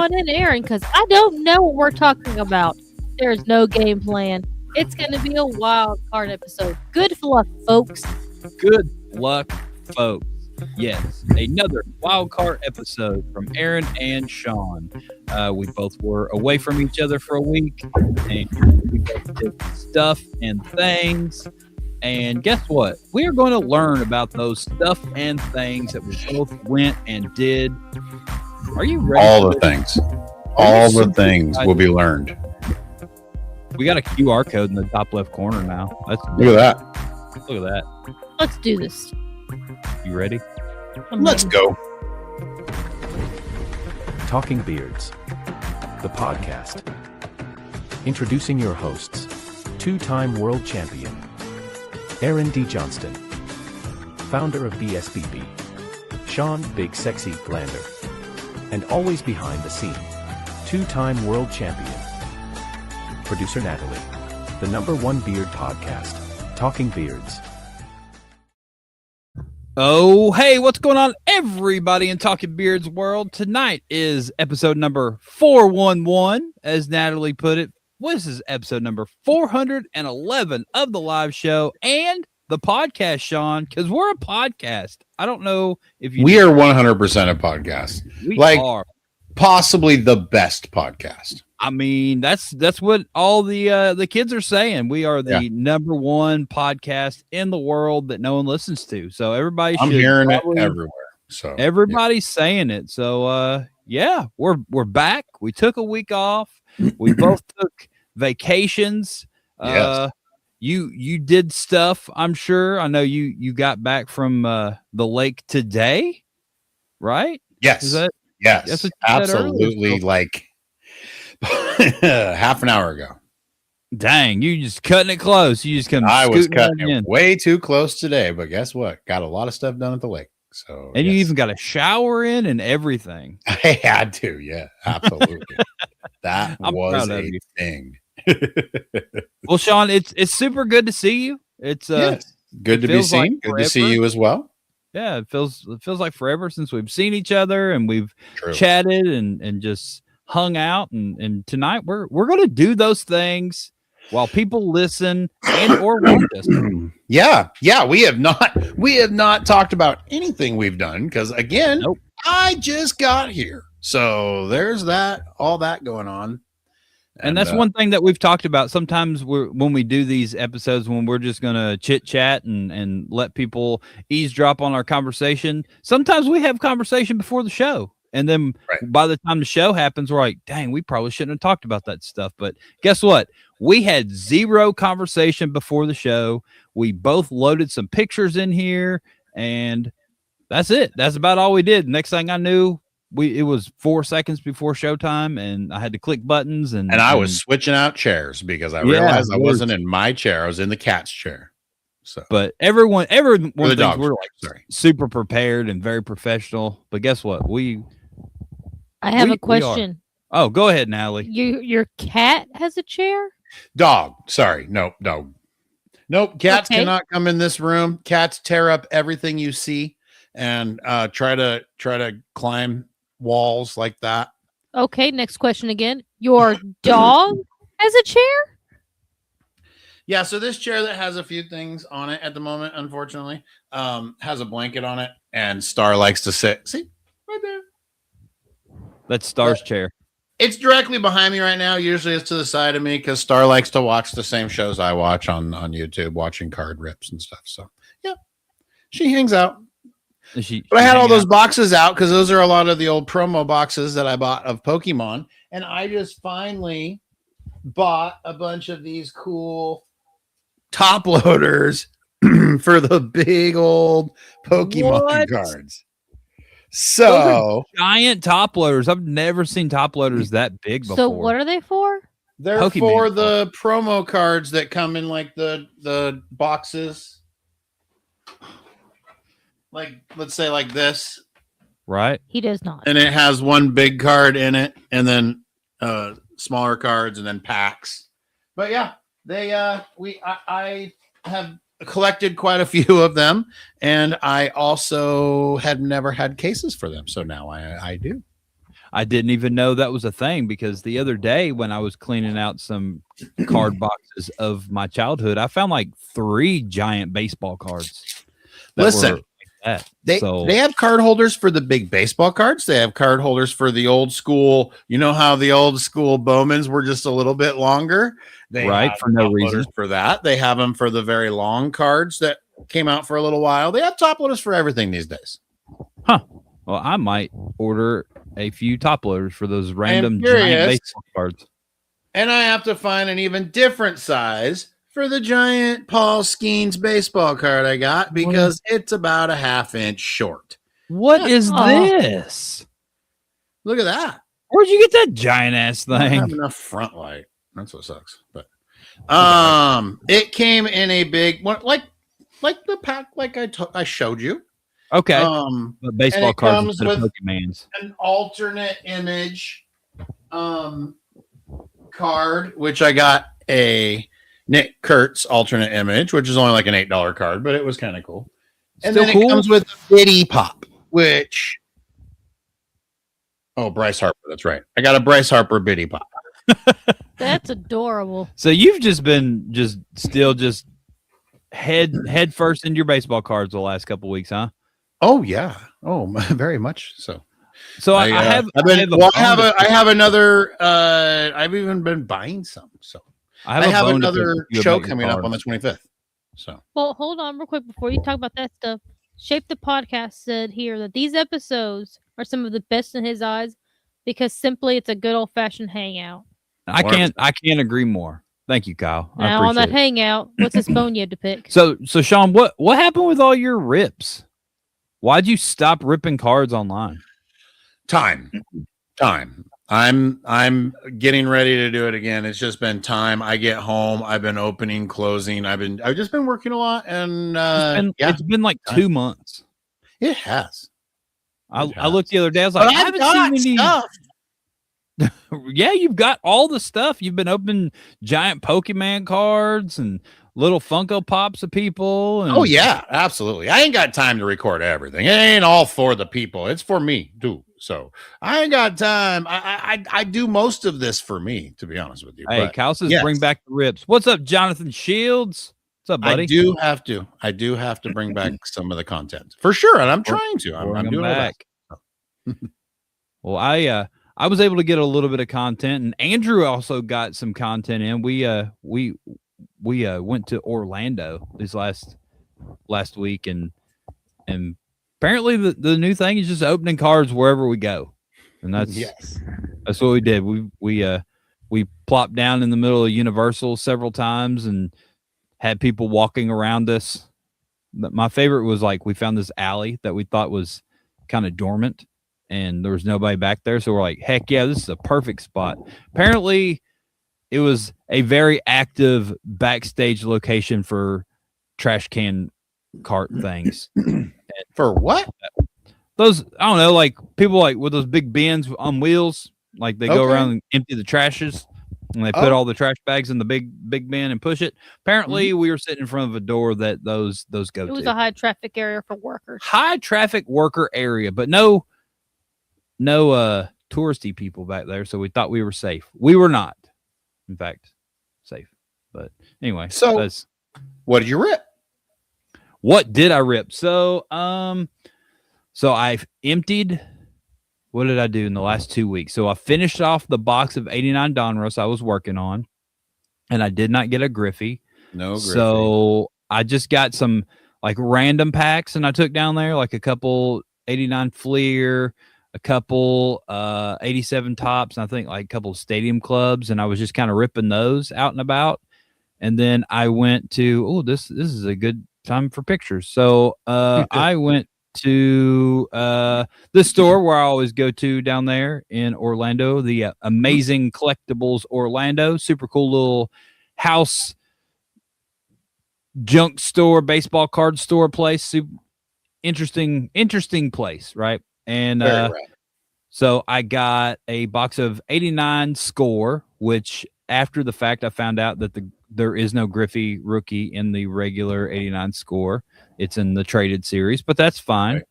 Shawn and Aaron because I don't know what we're talking about. There's no game plan. It's going to be a wild card episode. Good luck, folks. Good luck, folks. Yes, another wild card episode from Aaron and Shawn. We both were away from each other for a week, and we both did stuff and things. And guess what? We are going to learn about those stuff and things that we both went and did. Are you ready? All the things. All the things will be learned. We got a QR code in the top left corner now. Look at that. Look at that. Let's do this. You ready? Let's go. Talking Beards, the podcast. Introducing your hosts, two-time world champion, Aaron D. Johnston, founder of BSBB, Shawn Big Sexy Glander, and always behind the scene, two-time world champion, producer Natalie, the #1 beard podcast, Talking Beards. Oh, hey, what's going on, everybody in Talking Beards world? Tonight is episode number 411, as Natalie put it. This is episode number 411 of the live show and the podcast, Shawn, because we're a podcast. I don't know if you... We are 100% a podcast. We are. Possibly the best podcast. I mean, that's what all the kids are saying. We are the #1 podcast in the world that no one listens to. So everybody I'm hearing it everywhere. So everybody's saying it. So we're back. We took a week off. We both took vacations. Yes. You did stuff, I'm sure. I know you got back from the lake today, right? Yes. Is that yes, absolutely. Like half an hour ago. Dang, you just cutting it close. You just come. I was cutting it way too close today, but guess what? Got a lot of stuff done at the lake. So you even got a shower in and everything. I had to, yeah, absolutely. That was a thing. Well, Shawn, it's super good to see you. It's good to be seen. Like good to see you as well. Yeah, it feels like forever since we've seen each other and we've chatted and just hung out. And tonight we're going to do those things while people listen and or watch us. Yeah. We have not talked about anything we've done because again, I just got here. So there's all that going on. And that's one thing that we've talked about. Sometimes when we do these episodes, when we're just going to chit chat and let people eavesdrop on our conversation, sometimes we have conversation before the show. And then by the time the show happens, we're like, dang, we probably shouldn't have talked about that stuff. But guess what? We had zero conversation before the show. We both loaded some pictures in here and that's it. That's about all we did. Next thing I knew, it was 4 seconds before showtime, and I had to click buttons, and I was switching out chairs because I realized I wasn't in my chair; I was in the cat's chair. So, but everyone thinks we're like super prepared and very professional. But guess what? I have a question. Oh, go ahead, Natalie. Your cat has a chair? Dog. Sorry, no dog. Nope. Cats cannot come in this room. Cats tear up everything you see and try to climb walls like that. Okay, next question again. Your dog has a chair? Yeah, so this chair that has a few things on it at the moment, unfortunately, has a blanket on it, and Star likes to sit. See? Right there. That's Star's chair. It's directly behind me right now. Usually it's to the side of me because Star likes to watch the same shows I watch on YouTube, watching card rips and stuff. So, yeah, she hangs out. But I had all those boxes out because those are a lot of the old promo boxes that I bought of Pokemon. And I just finally bought a bunch of these cool top loaders for the big old Pokemon cards. So those are giant top loaders. I've never seen top loaders that big before. So what are they for? They're Pokemon for the promo cards that come in like the boxes. Like, let's say like this. Right. He does not. And it has one big card in it and then smaller cards and then packs. But yeah, I have collected quite a few of them, and I also had never had cases for them. So now I do. I didn't even know that was a thing because the other day when I was cleaning out some card boxes of my childhood, I found like 3 giant baseball cards. Listen, they have card holders for the big baseball cards. They have card holders for the old school. You know how the old school Bowmans were just a little bit longer? They have for no reason for that. They have them for the very long cards that came out for a little while. They have top loaders for everything these days. Huh. Well, I might order a few top loaders for those random giant baseball cards. And I have to find an even different size for the giant Paul Skeens baseball card I got because it's about a ½ inch short. What is this? Look at that. Where'd you get that giant ass thing? I don't have enough front light. That's what sucks. But it came in a big one, like the pack, like I showed you. Okay. The baseball cards with Pokemans. An alternate image card, which I got a Nick Kurtz alternate image, which is only like an $8 card, but it was kind of cool. And then it comes with a Biddy Pop, which Bryce Harper. That's right. I got a Bryce Harper Biddy Pop. That's adorable. So you've just been still head first into your baseball cards the last couple weeks, huh? Oh yeah. Oh, very much so. So I have another. I've even been buying some. So I have another show coming up on the 25th. So well, hold on real quick before you talk about that stuff. Shape the Podcast said here that these episodes are some of the best in his eyes because simply it's a good old fashioned hangout. I can't agree more. Thank you, Kyle. Now on that hangout, what's this bone you had to pick? So Shawn, what happened with all your rips? Why'd you stop ripping cards online? Time. I'm getting ready to do it again. It's just been time. I get home. I've been opening, closing. I've just been working a lot, and it's been like 2 months. It has. I looked the other day. I was like, I haven't seen any stuff. Yeah, you've got all the stuff. You've been opening giant Pokemon cards and little Funko Pops of people. And... Oh yeah, absolutely. I ain't got time to record everything. It ain't all for the people. It's for me too. So I ain't got time. I do most of this for me, to be honest with you. Hey, Kyle says bring back the rips. What's up, Jonathan Shields? What's up, buddy? I do have to bring back some of the content for sure, and I'm trying to. I'm doing back. Well, I was able to get a little bit of content, and Andrew also got some content in. We went to Orlando this last week, and apparently the new thing is just opening cards wherever we go, and that's what we did. We plopped down in the middle of Universal several times and had people walking around us. My favorite was like we found this alley that we thought was kind of dormant, and there was nobody back there. So we're like, heck yeah, this is a perfect spot. Apparently it was a very active backstage location for trash can cart things. For what? Those, I don't know, like people like with those big bins on wheels, like they go around and empty the trashes and they put all the trash bags in the big bin and push it. Apparently we were sitting in front of a door that those go to. It was a high traffic area for workers. High traffic worker area, but no touristy people back there, so we thought we were safe. We were not, in fact, safe. But anyway, so what did you rip? What did I rip? So I've emptied. What did I do in the last 2 weeks? So I finished off the box of 89 Donruss I was working on, and I did not get a Griffey. No Griffey. So I just got some like random packs, and I took down there like a couple 89 Fleer, a couple 87 Tops, and I think like a couple of Stadium Clubs, and I was just kind of ripping those out and about. And then I went to this is a good time for pictures. So I went to the store where I always go to down there in Orlando, the Amazing Collectibles Orlando. Super cool little house junk store, baseball card store place. Super interesting place, right? And so I got a box of 89 Score, which after the fact I found out that there is no Griffey rookie in the regular 89 Score. It's in the traded series, but that's fine. Right.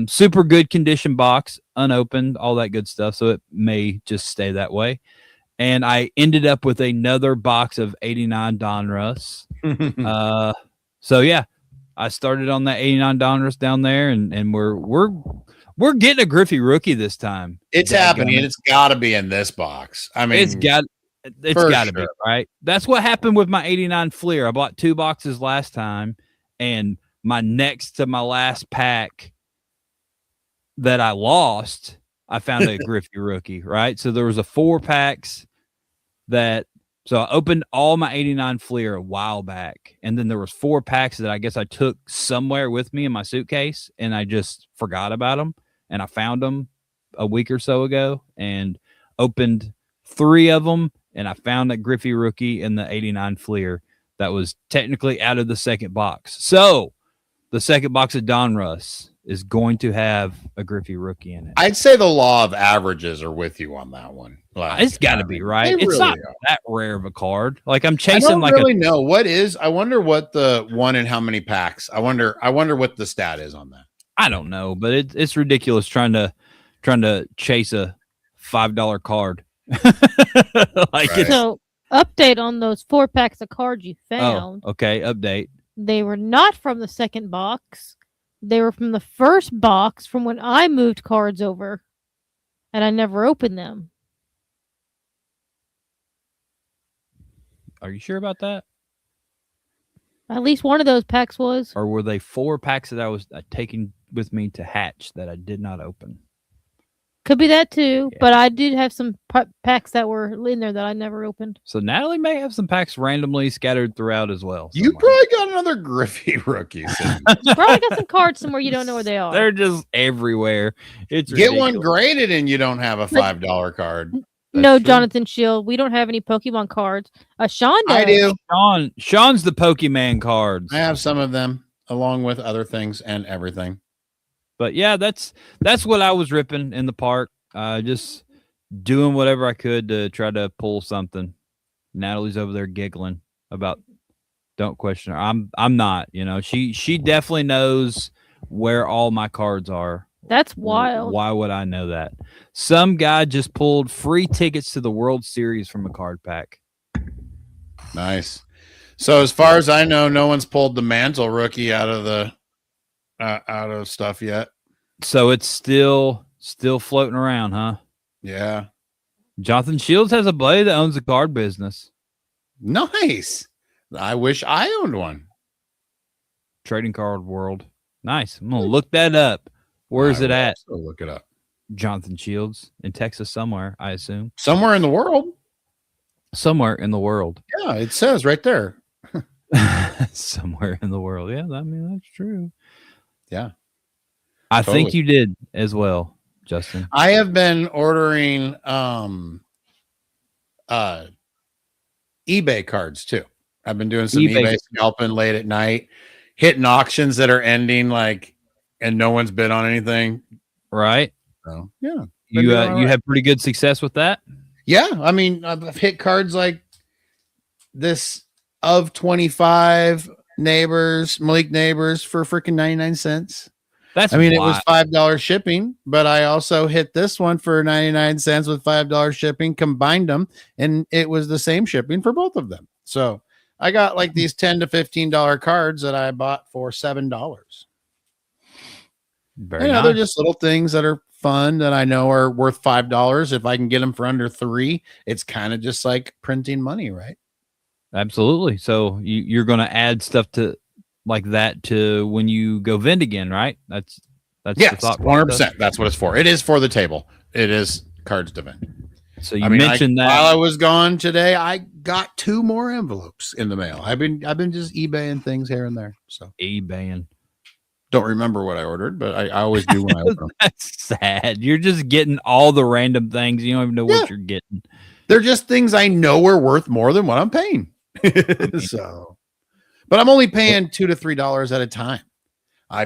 Super good condition box, unopened, all that good stuff. So it may just stay that way. And I ended up with another box of 89 Donruss. So yeah, I started on that 89 Donruss down there, and we're getting a Griffey rookie this time. It's happening, and it's got to be in this box. I mean, it's got to be, right? That's what happened with my 89 Fleer. I bought 2 boxes last time, and my next to my last pack that I lost, I found a Griffey rookie, right? So there was a 4 packs so I opened all my 89 Fleer a while back, and then there was 4 packs that I guess I took somewhere with me in my suitcase, and I just forgot about them, and I found them a week or so ago and opened 3 of them, and I found a Griffey rookie in the 89 Fleer that was technically out of the second box. So the second box of Donruss is going to have a Griffey rookie in it. I'd say the law of averages are with you on that one. Like, it's got to be, right? It's really not that rare of a card. Like I'm chasing. I don't really know what is. I wonder what the one and how many packs. I wonder what the stat is on that. I don't know, but it's ridiculous trying to chase a $5 card. So update on those 4 packs of cards you found. Oh, okay, update. They were not from the second box. They were from the first box from when I moved cards over, and I never opened them. Are you sure about that? At least one of those packs was. Or were they 4 packs that I was taking with me to hatch that I did not open? Could be that too, but I did have some packs that were in there that I never opened. So Natalie may have some packs randomly scattered throughout as well. You probably got another Griffey rookie. Probably got some cards somewhere you don't know where they are. They're just everywhere. It's Get ridiculous. one graded and you don't have a $5 card. No, true. Jonathan Shield. We don't have any Pokemon cards. Shawn does. I do. Shawn's the Pokemon cards. I have some of them along with other things and everything. But yeah, that's what I was ripping in the park. Just doing whatever I could to try to pull something. Natalie's over there giggling about. Don't question her. I'm not. You know, she definitely knows where all my cards are. That's wild. Why would I know that? Some guy just pulled free tickets to the World Series from a card pack. Nice. So as far as I know, no one's pulled the Mantle rookie out of stuff yet. So it's still floating around, huh? Yeah. Jonathan Shields has a buddy that owns a card business. Nice. I wish I owned one. Trading Card World. Nice. I'm gonna look that up. Where is it at? Look it up. Jonathan Shields in Texas somewhere, I assume. Somewhere in the world. Somewhere in the world. Yeah, it says right there. Somewhere in the world. Yeah, I mean that's true. Yeah. I think you did as well, Justin. I have been ordering eBay cards too. I've been doing some eBay scalping late at night, hitting auctions that are ending and no one's bid on anything. Right. So yeah. You had pretty good success with that? Yeah. I mean, I've hit cards like this of 25 Malik Neighbors for freaking 99 cents. It was $5 shipping, but I also hit this one for 99 cents with $5 shipping, combined them, and it was the same shipping for both of them. So I got like these $10 to $15 cards that I bought for $7. Very nice. They're just little things that are fun that I know are worth $5. If I can get them for under $3, it's kind of just like printing money, right? Absolutely. So you're going to add stuff to like that to when you go vend again, right? That's yes, 100%. That's what it's for. It is for the table. It is cards to vend. So you mentioned that while I was gone today, I got 2 more envelopes in the mail. I've been just eBaying things here and there. So eBaying. Don't remember what I ordered, but I always do when I open them. That's sad. You're just getting all the random things. You don't even know what you're getting. They're just things I know are worth more than what I'm paying. So, but I'm only paying $2 to $3 at a time. I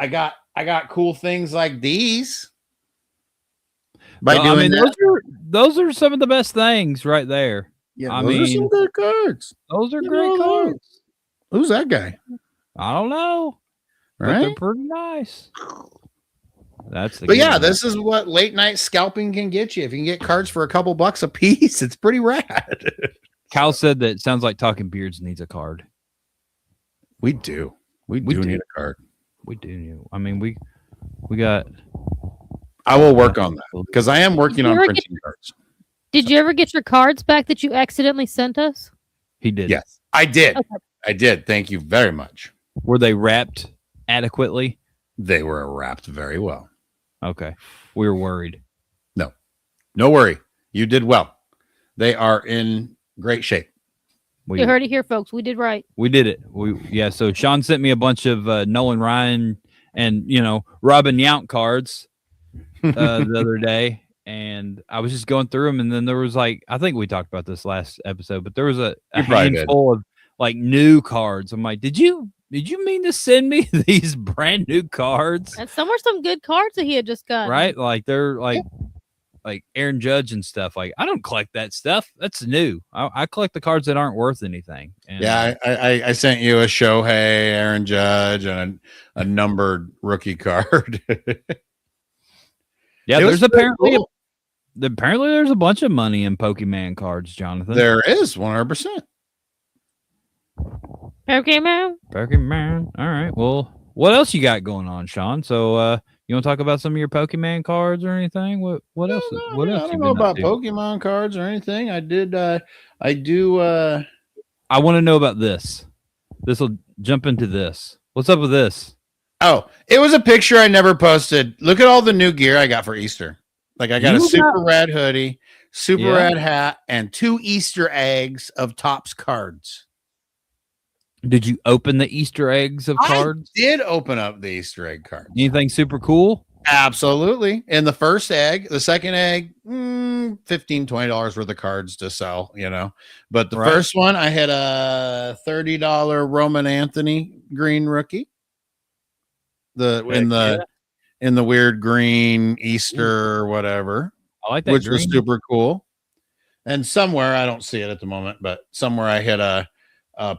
got cool things like these. Those are some of the best things right there. Yeah, those are some good cards. Those are great cards. Who's that guy? I don't know. but they're pretty nice. But yeah, this is what late night scalping can get you. If you can get cards for a couple bucks a piece, it's pretty rad. Kyle said that it sounds like Talking Beards needs a card. We do. We do need a card. We do. I mean, we got. I will work on that because I am working on printing cards. Did you ever get your cards back that you accidentally sent us? He did. Yes, I did. Okay. I did. Thank you very much. Were they wrapped adequately? They were wrapped very well. Okay. We were worried. No worry. You did well. They are in great shape. You heard it here, folks. We did right. We did it. So Shawn sent me a bunch of Nolan Ryan and Robin Yount cards the other day, and I was just going through them, and then there was I think we talked about this last episode, but there was a handful of new cards. I'm like, did you mean to send me these brand new cards? And some were some good cards that he had just got. Right? Like they're like Aaron Judge and stuff. Like, I don't collect that stuff. That's new. I collect the cards that aren't worth anything. And, yeah, I sent you a Shohei, Aaron Judge, and a numbered rookie card. Yeah, there's apparently there's a bunch of money in Pokemon cards, Jonathan. There is 100%. Pokemon. All right. Well, what else you got going on, Shawn? So, you want to talk about some of your Pokemon cards or anything? What else? What else? I don't know about Pokemon cards or anything. I do. I want to know about this. This will jump into this. What's up with this? Oh, it was a picture I never posted. Look at all the new gear I got for Easter. Like I got a super rad hoodie, super rad hat, and 2 Easter eggs of Topps cards. Did you open the Easter eggs of cards? I did open up the Easter egg cards. Anything super cool? Absolutely. And the first egg, the second egg, $15, $20 worth of cards to sell, But the first one, I had a $30 Roman Anthony green rookie. In the weird green Easter or whatever. I like that, which green was super cool. And somewhere, I don't see it at the moment, but somewhere I hit a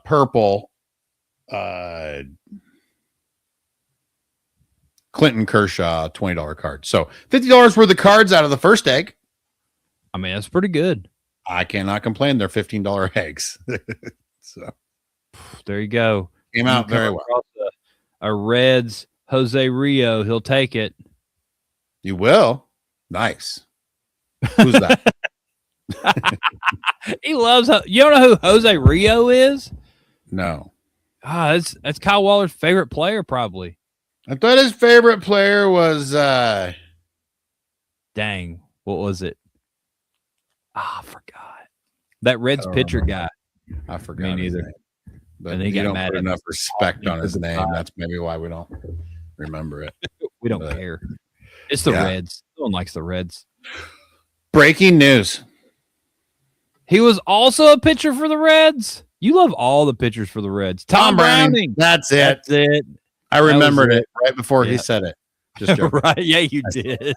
purple Clinton Kershaw $20 card. So $50 worth of cards out of the first egg. I mean, that's pretty good. I cannot complain. They're $15 eggs. So there you go. Came out very well. A Reds Jose Rio, he'll take it. You will. Nice. Who's that? He loves. You don't know who Jose Rio is? No. That's Kyle Waller's favorite player, probably. I thought his favorite player was dang, what was it? I forgot. That Reds pitcher guy. I forgot. Me neither. But and he got mad put enough respect on his name. That's maybe why we don't remember it. We don't care. It's the Reds. No one likes the Reds. Breaking news. He was also a pitcher for the Reds. You love all the pitchers for the Reds. Tom Browning. That's it. That's it. I remembered it right before he said it. Just right. Yeah, you did.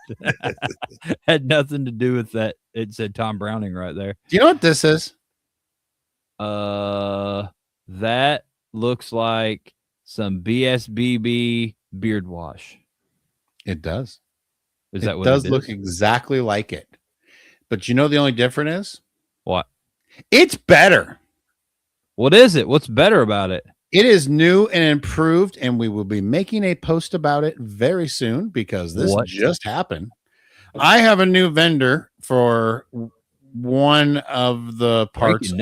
Had nothing to do with that. It said Tom Browning right there. Do you know what this is? That looks like some BSBB beard wash. It does. Is that what it does? Look exactly like it. But you know the only difference is? What? It's better. What is it? What's better about it? It is new and improved, and we will be making a post about it very soon because this just happened. I have a new vendor for one of the parts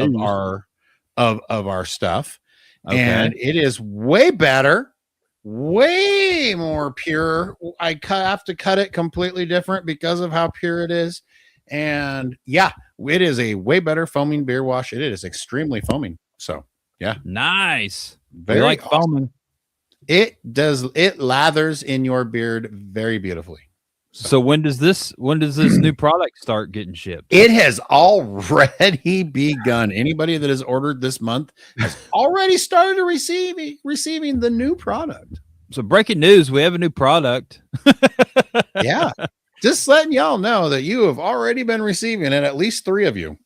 of our stuff, and it is way better, way more pure. I have to cut it completely different because of how pure it is, and yeah, it is a way better foaming beer wash. It is extremely foaming. So yeah, nice. Very like foaming. It does. It lathers in your beard very beautifully. So when does this new product start getting shipped? It has already begun. Anybody that has ordered this month has already started receiving the new product. So breaking news, we have a new product. Yeah. Just letting y'all know that you have already been receiving it, at least 3 of you.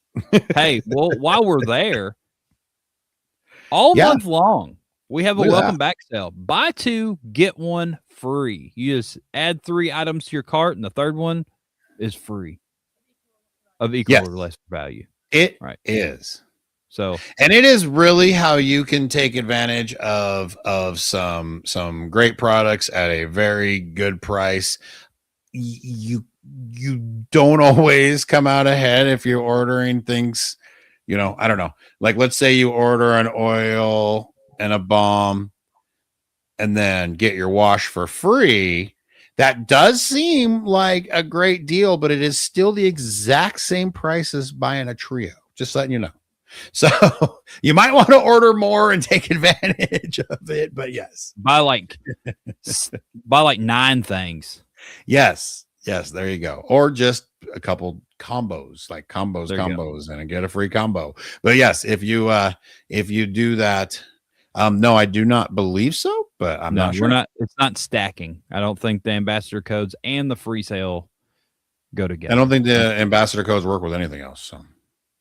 Hey, well, while we're there, all month long, We have a Look at welcome that. back sale. Buy 2, get 1 free. You just add 3 items to your cart, and the third one is free of equal Yes. or less value. It Right. is. So, And it is really how you can take advantage of some great products at a very good price. You don't always come out ahead if you're ordering things, I don't know. Like, let's say you order an oil and a balm and then get your wash for free. That does seem like a great deal, but it is still the exact same price as buying a trio. Just letting you know. So you might want to order more and take advantage of it. But yes, buy like 9 things. Yes, there you go. Or just a couple combos, like combos, and get a free combo. But yes, if you do that, no, I do not believe so. But I'm not sure. We're not. It's not stacking. I don't think the ambassador codes and the free sale go together. I don't think the ambassador codes work with anything else. So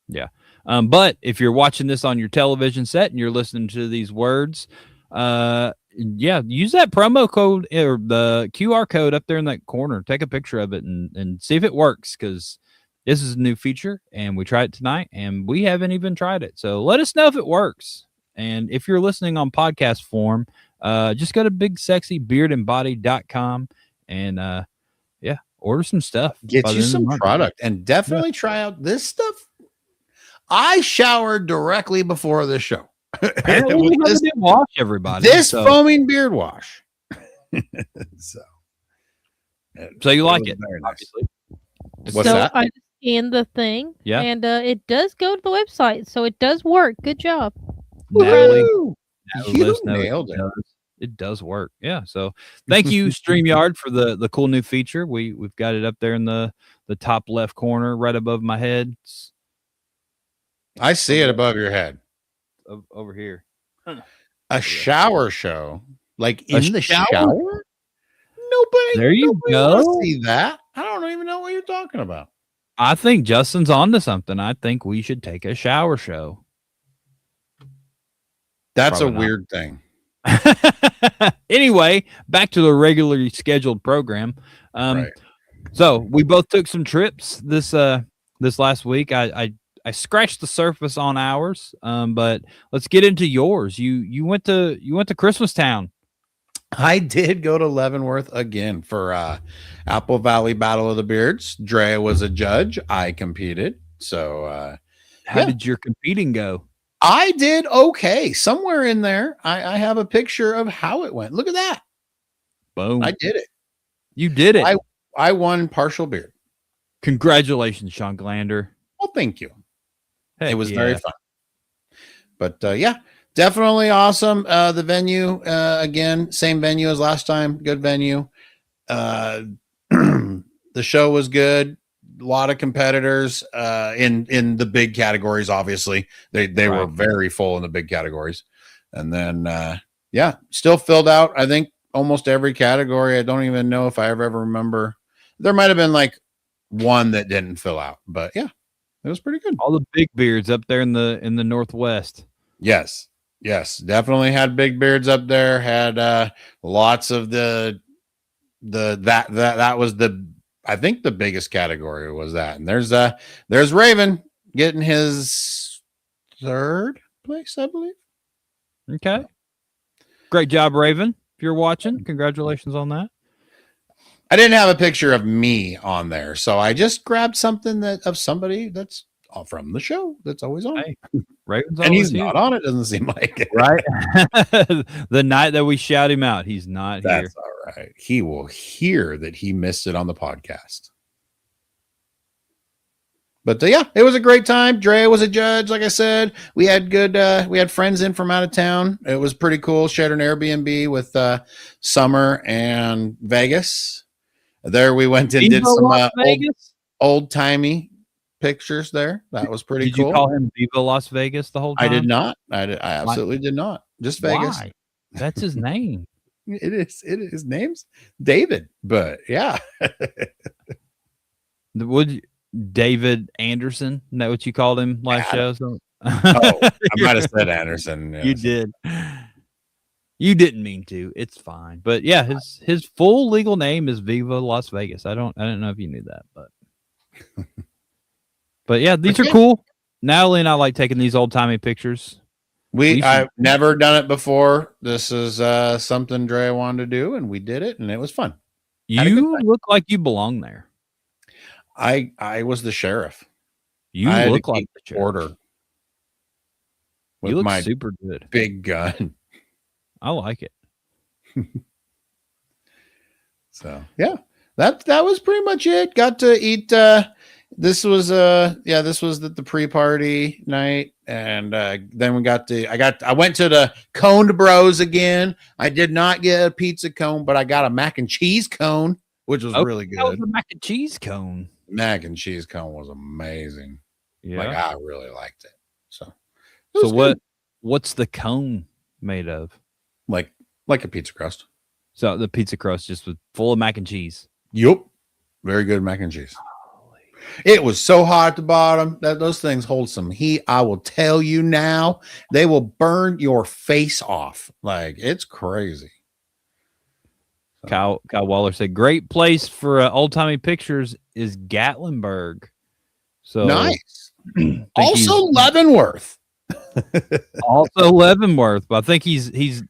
yeah. But if you're watching this on your television set and you're listening to these words, use that promo code or the QR code up there in that corner. Take a picture of it and see if it works, because this is a new feature and we tried it tonight and we haven't even tried it. So let us know if it works. And if you're listening on podcast form, just go to bigsexybeardandbody.com and order some stuff. Get you some product and definitely try out this stuff. I showered directly before this show. Apparently we have to wash everybody. This foaming beard wash. so you like it, nice. obviously. What's that? I scanned the thing, yeah, and it does go to the website, so it does work. Good job, Natalie. You nailed it. It does work. Yeah. So thank you, StreamYard, for the cool new feature. We've got it up there in the top left corner, right above my head. I see it above your head. Over here. A shower show, like in the shower. Nobody. There you go. See that? I don't even know what you're talking about. I think Justin's onto something. I think we should take a shower show. That's probably a weird thing. Anyway, back to the regularly scheduled program. Right. So we both took some trips this last week. I scratched the surface on ours, but let's get into yours. You went to Christmastown. I did go to Leavenworth again for Apple Valley Battle of the Beards. Drea was a judge. I competed. So how did your competing go? I did okay. Somewhere in there, I have a picture of how it went. Look at that. Boom. I did it. You did it. I won partial beard. Congratulations, Shawn Glander. Well, thank you. Heck, it was very fun. But definitely awesome. The venue, again, same venue as last time. Good venue. The show was good. A lot of competitors in the big categories. Obviously, they were very full in the big categories, and then still filled out. I think almost every category. I don't even know if I ever remember. There might have been like one that didn't fill out, but yeah, it was pretty good. All the big beards up there in the Northwest. Yes, definitely had big beards up there. Had lots of that was the. I think the biggest category was that. And there's Raven getting his 3rd place, I believe. Okay. Great job, Raven. If you're watching, congratulations on that. I didn't have a picture of me on there, so I just grabbed something of somebody that's from the show that's always on. Hey, Raven's and he's not on it, doesn't seem like it. Right? The night that we shout him out, he's not here. That's all right. He will hear that he missed it on the podcast. But it was a great time. Dre was a judge, like I said. We had we had friends in from out of town. It was pretty cool. Shared an Airbnb with Summer and Vegas. There we went and did some old-timey pictures there. That was pretty cool. Did you call him Viva Las Vegas the whole time? I did not. I absolutely did not. Just Vegas. Why? That's his name. It is. His name's David. But yeah. David Anderson? Isn't that what you called him last show? I might have said Anderson. Yes. You did. You didn't mean to. It's fine. But yeah, his full legal name is Viva Las Vegas. I don't know if you knew that, but yeah, these are cool. Natalie and I like taking these old timey pictures. I've never done it before. This is something Dre wanted to do, and we did it, and it was fun. You look like you belong there. I was the sheriff. You look like the sheriff. Order. You look super good. Big gun. I like it. So yeah, that was pretty much it. Got to eat. This was the pre-party night, and then we got to. I went to the Cone Bros again. I did not get a pizza cone, but I got a mac and cheese cone, which was really good. That was a mac and cheese cone. Mac and cheese cone was amazing. Yeah, like I really liked it. So what's the cone made of? Like a pizza crust. So the pizza crust just was full of mac and cheese. Yup. Very good mac and cheese. It was so hot at the bottom that those things hold some heat. I will tell you now, they will burn your face off. Like, it's crazy. Kyle Waller said, great place for old-timey pictures is Gatlinburg. So nice. Also Leavenworth. Also Leavenworth. But I think he's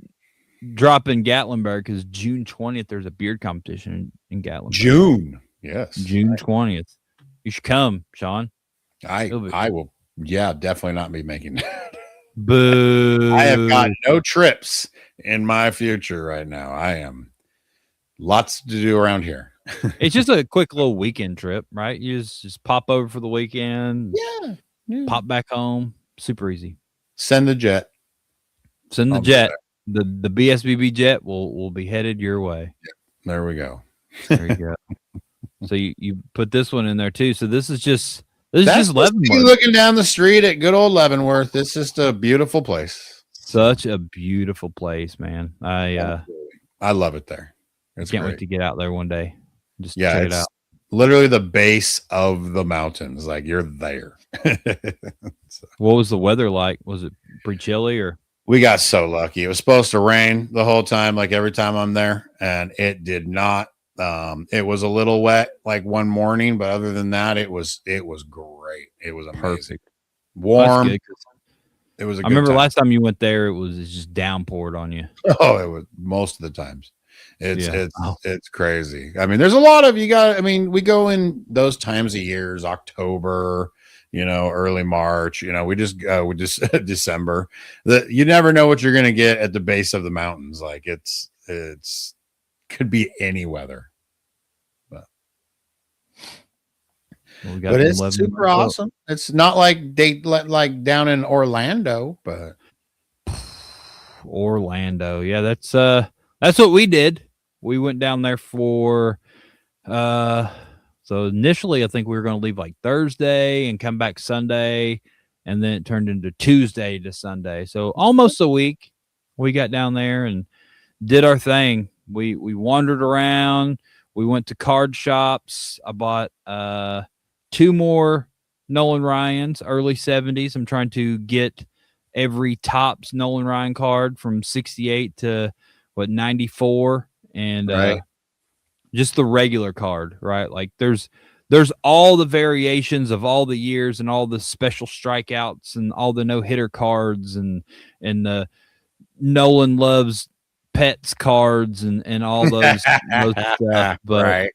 dropping Gatlinburg because June 20th, there's a beard competition in Gatlinburg. June. Yes. June 20th. You should come, Shawn. I will. Yeah, definitely not be making that. Boo. I have got no trips in my future right now. I am lots to do around here. It's just a quick little weekend trip, right? You just pop over for the weekend. Yeah. Pop back home. Super easy. Send the jet. Send the jet. The BSBB jet will be headed your way. Yep. There we go. There you go. So you put this one in there too. So this is just Leavenworth. Looking down the street at good old Leavenworth. It's just a beautiful place. Such a beautiful place, man. I love it there. Can't wait to get out there one day. Just check it out. Literally the base of the mountains. Like, you're there. So, what was the weather like? Was it pretty chilly or? We got so lucky. It was supposed to rain the whole time, like every time I'm there, and it did not. It was a little wet like one morning, but other than that, it was great. It was amazing. Perfect. Warm. It was. I remember last time you went there, it was just downpoured on you. Oh, it was most of the times. It's crazy. I mean, there's a lot of we go in those times of years, October, early March, we just December. You never know what you're going to get at the base of the mountains. Like it's could be any weather. But it's super awesome. It's not like down in Orlando, but Orlando. Yeah, that's what we did. We went down there for so initially I think we were going to leave like Thursday and come back Sunday, and then it turned into Tuesday to Sunday. So almost a week. We got down there and did our thing. We wandered around. We went to card shops. I bought 2 more Nolan Ryans, early 70s. I'm trying to get every Topps Nolan Ryan card from 68 to 94, and just the regular card, right? Like there's all the variations of all the years and all the special strikeouts and all the no-hitter cards and the Nolan loves pets cards and all those stuff. But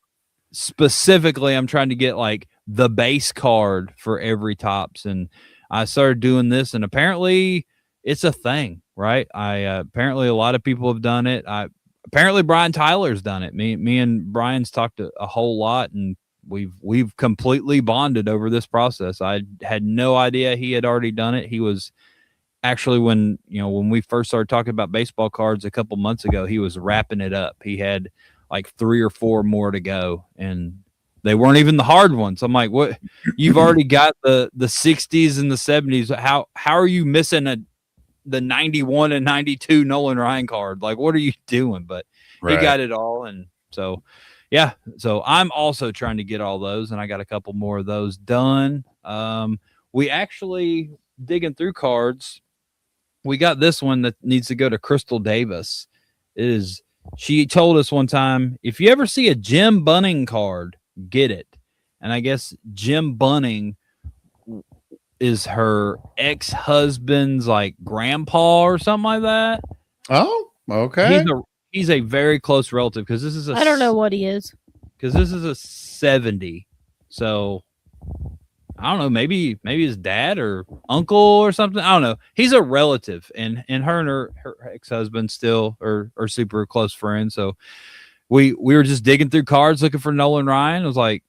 specifically, I'm trying to get like the base card for every Topps, and I started doing this, and apparently it's a thing, right? Apparently a lot of people have done it. Apparently Brian Tyler's done it. Me and Brian's talked a whole lot, and we've completely bonded over this process. I had no idea he had already done it. He was actually, when we first started talking about baseball cards a couple months ago, he was wrapping it up. He had like 3 or 4 more to go, and they weren't even the hard ones. I'm like, what? You've already got the 60s and the 70s. How are you missing the 91 and 92 Nolan Ryan card? Like, what are you doing? But he got it all. And so, yeah. So I'm also trying to get all those, and I got a couple more of those done. We actually, digging through cards, we got this one that needs to go to Crystal Davis. She told us one time, if you ever see a Jim Bunning card, get it. And I guess Jim Bunning is her ex-husband's like grandpa or something like that. Oh, okay. He's a very close relative because this is I don't know what he is. Because this is a 70. So I don't know, maybe his dad or uncle or something. I don't know. He's a relative, and her ex-husband still are super close friends. So we were just digging through cards looking for Nolan Ryan. I was like,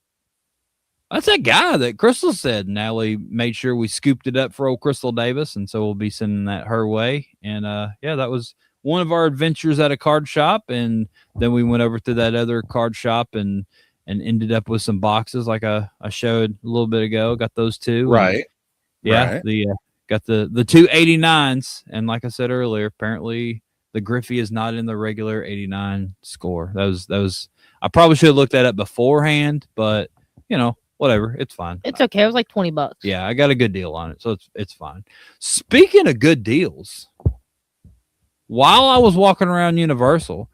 that's that guy that Crystal said. Natalie made sure we scooped it up for old Crystal Davis, and so we'll be sending that her way. And that was one of our adventures at a card shop, and then we went over to that other card shop and ended up with some boxes like I showed a little bit ago. Got those two. Right. And, got the two 89s. And like I said earlier, apparently the Griffey is not in the regular 89 score. That was I probably should have looked that up beforehand, but whatever. It's fine. It's okay. It was like $20. Yeah, I got a good deal on it, so it's fine. Speaking of good deals, while I was walking around Universal,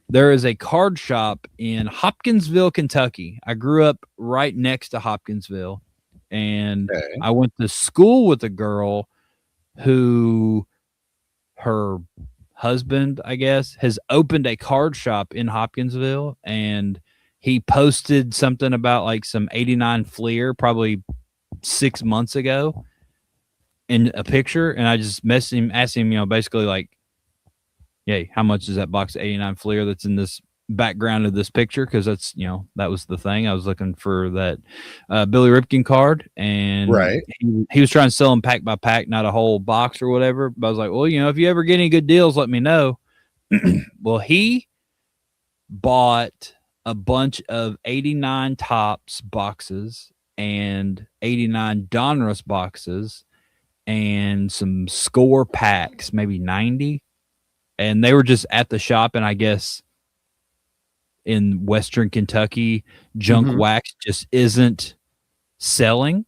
there is a card shop in Hopkinsville, Kentucky. I grew up right next to Hopkinsville, and I went to school with a girl who her husband, I guess, has opened a card shop in Hopkinsville, and he posted something about like some 89 Fleer probably 6 months ago in a picture, and I just messaged him, asked him, basically like, yay, how much is that box of 89 Fleer that's in this background of this picture? Because that's, that was the thing. I was looking for that Billy Ripken card, and he was trying to sell them pack by pack, not a whole box or whatever. But I was like, well, if you ever get any good deals, let me know. Well, he bought a bunch of 89 Tops boxes and 89 Donruss boxes and some score packs, maybe 90. And they were just at the shop, and I guess in Western Kentucky, junk wax just isn't selling.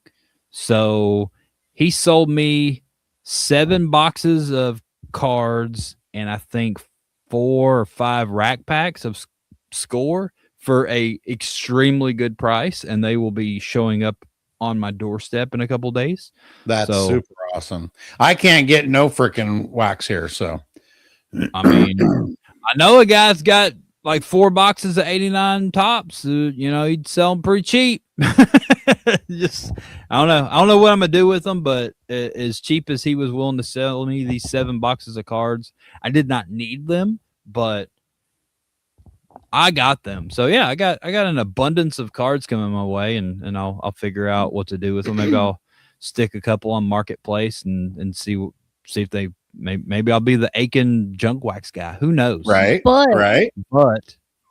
So he sold me 7 boxes of cards and I think 4 or 5 rack packs of score for a extremely good price, and they will be showing up on my doorstep in a couple days. That's super awesome. I can't get no freaking wax here, so. I mean, I know a guy's got like 4 boxes of 89 Tops. He'd sell them pretty cheap. Just, I don't know what I'm gonna do with them, but as cheap as he was willing to sell me these 7 boxes of cards, I did not need them, but I got them. So yeah, I got an abundance of cards coming my way, and I'll figure out what to do with them. Maybe I'll stick a couple on Marketplace and see if they. Maybe I'll be the Aiken junk wax guy. Who knows? Right. But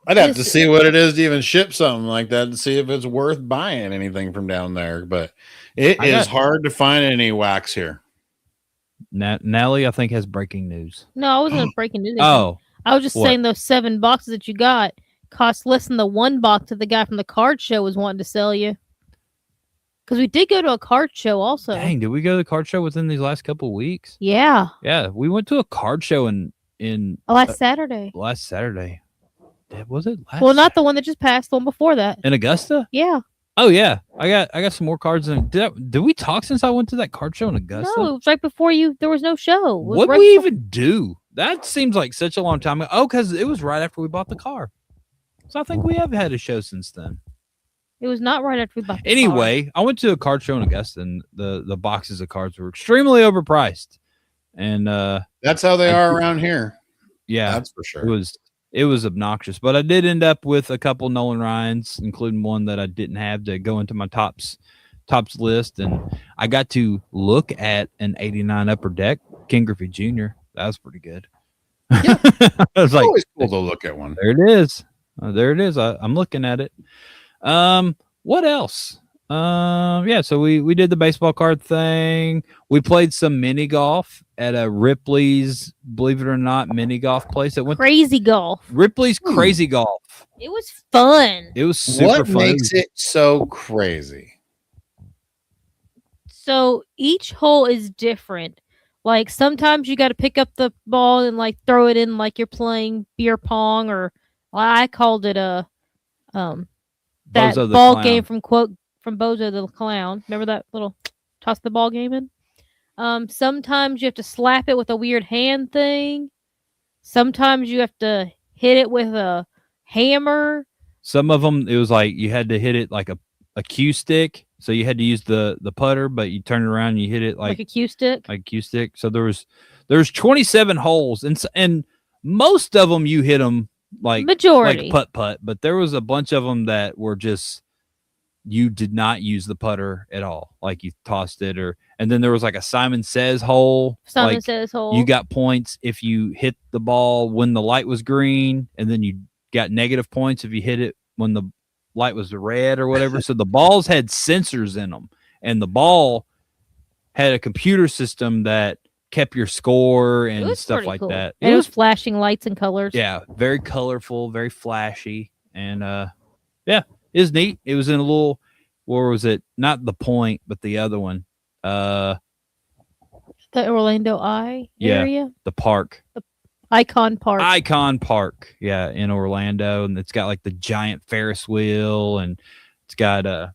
I'd have to see what it is to even ship something like that and see if it's worth buying anything from down there. But it is hard to find any wax here. Nelly, I think, has breaking news. No, I wasn't breaking news. Oh, I was just saying those 7 boxes that you got cost less than the 1 box that the guy from the card show was wanting to sell you. Because we did go to a card show also. Dang, did we go to the card show within these last couple of weeks? Yeah. Yeah, we went to a card show in last Saturday. Last Saturday. Was it? Well, not the one that just passed, the one before that. In Augusta? Yeah. Oh yeah, I got some more cards in. Did we talk since I went to that card show in Augusta? No, it was right before you. There was no show. What did we even do? That seems like such a long time ago. Oh, because it was right after we bought the car. So I think we have had a show since then. It was not right after we bought the car. I went to a card show in Augusta, and the boxes of cards were extremely overpriced. And that's how they are around here. Yeah, that's for sure. It was obnoxious, but I did end up with a couple Nolan Ryans, including one that I didn't have to go into my tops list, and I got to look at an 89 Upper Deck King Griffey Jr. That was pretty good. Yeah, I was like, always cool to look at one. There it is. I'm looking at it. What else? So we did the baseball card thing. We played some mini golf at a Ripley's, believe it or not, mini golf place. It went Crazy Golf. Ripley's Crazy Golf. It was fun. It was super fun. What makes it so crazy? So each hole is different. Like sometimes you got to pick up the ball and like throw it in like you're playing beer pong, or I called it a that Bozo the ball Clown. game from Bozo the Clown. Remember that little toss the ball game in? Sometimes you have to slap it with a weird hand thing. Sometimes you have to hit it with a hammer. Some of them, it was like you had to hit it like a cue stick. So you had to use the putter, but you turn it around and you hit it Like a cue stick. like cue stick. So there's 27 holes, and most of them you hit them like Majority. putt, but there was a bunch of them that were just you did not use the putter at all. Like you tossed it, and then there was like a Simon Says hole. Simon like, Says hole. You got points if you hit the ball when the light was green, and then you got negative points if you hit it when the light was red or whatever. So the balls had sensors in them, and the ball had a computer system that kept your score and stuff like cool. that. And it was flashing lights and colors. Yeah, very colorful, very flashy, and yeah, it was neat. It was in a little, where was it? Not the Point, but the other one. The Orlando area. The park. Icon Park. Icon Park, yeah, in Orlando, and it's got like the giant Ferris wheel, and it's got I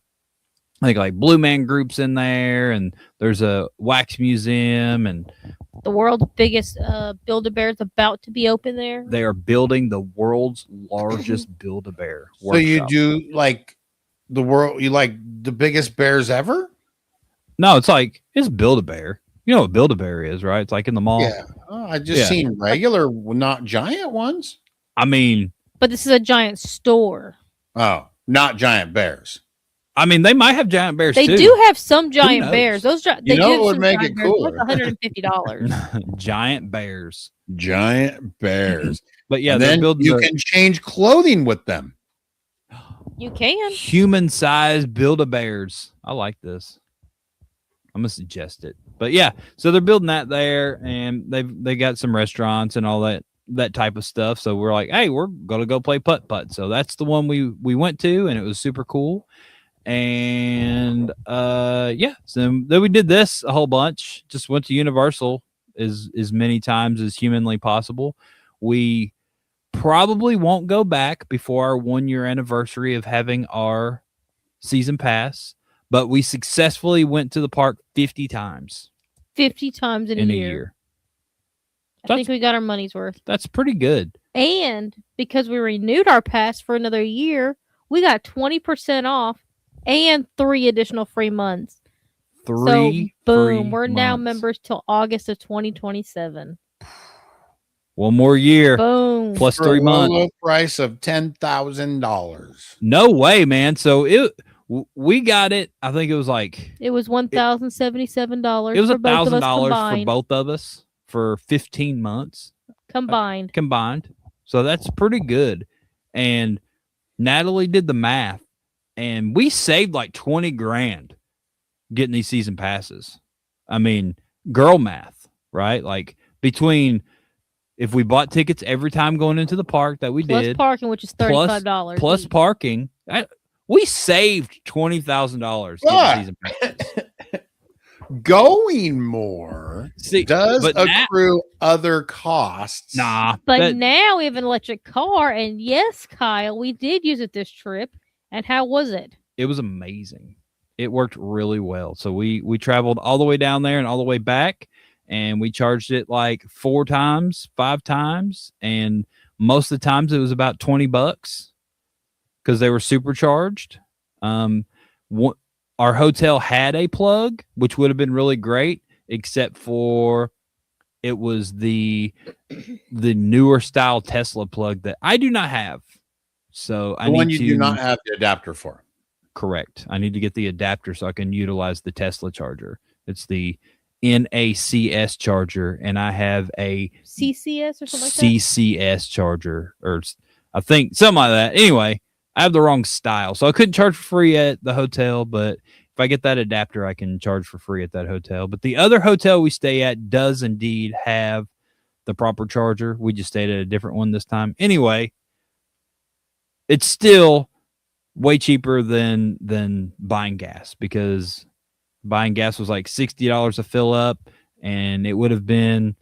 think like Blue Man Group's in there, and there's a wax museum, and the world's biggest Build-A-Bear is about to be open there. They are building the world's largest Build-A-Bear. So you do like you like the biggest bears ever? No, it's Build-A-Bear. You know what Build-A-Bear is, right? It's like in the mall. Yeah. Oh, I just seen regular, not giant ones. I mean, but this is a giant store. Oh, not giant bears. I mean, they might have giant bears. They too. do have some giant bears. Those they it would make it cooler. $150. Giant bears. Giant bears. But yeah, and then you can change clothing with them. You can. Human-sized Build-A-Bears. I like this. I'm gonna suggest it. But yeah, so they're building that there, and they got some restaurants and all that type of stuff. So we're like, hey, we're gonna go play putt. So that's the one we went to, and it was super cool. And yeah, so then we did this a whole bunch. Just went to Universal as many times as humanly possible. We probably won't go back before our 1-year anniversary of having our season pass, but we successfully went to the park 50 times. 50 times in a year. I think we got our money's worth. That's pretty good. And because we renewed our pass for another year, we got 20% off and 3 additional free months. Boom, we're now members till August of 2027. 1 more year. Boom. Plus 3 months. Low price of $10,000. No way, man. So we got it. I think it was like it was $1,077. It was $1,000 for both of us for 15 months combined. So that's pretty good. And Natalie did the math, and we saved like 20 grand getting these season passes. I mean, girl math, right? Like between if we bought tickets every time going into the park that we plus did, parking, which is $35 plus each. Parking, we saved $20,000 getting season passes. Going more does accrue other costs. Nah, but now we have an electric car, and yes, Kyle, we did use it this trip. And how was it? It was amazing. It worked really well. So we traveled all the way down there and all the way back, and we charged it like 4 times, 5 times, and most of the times it was about $20 because they were supercharged. Our hotel had a plug, which would have been really great, except for it was the newer style Tesla plug that I do not have. So the one you do not have the adapter for. Correct. I need to get the adapter so I can utilize the Tesla charger. It's the NACS charger, and I have a CCS or something like that. CCS charger, or I think something like that. Anyway, I have the wrong style, so I couldn't charge for free at the hotel. But if I get that adapter, I can charge for free at that hotel. But the other hotel we stay at does indeed have the proper charger. We just stayed at a different one this time. Anyway, it's still way cheaper than buying gas, because buying gas was like $60 a fill up, and it would have been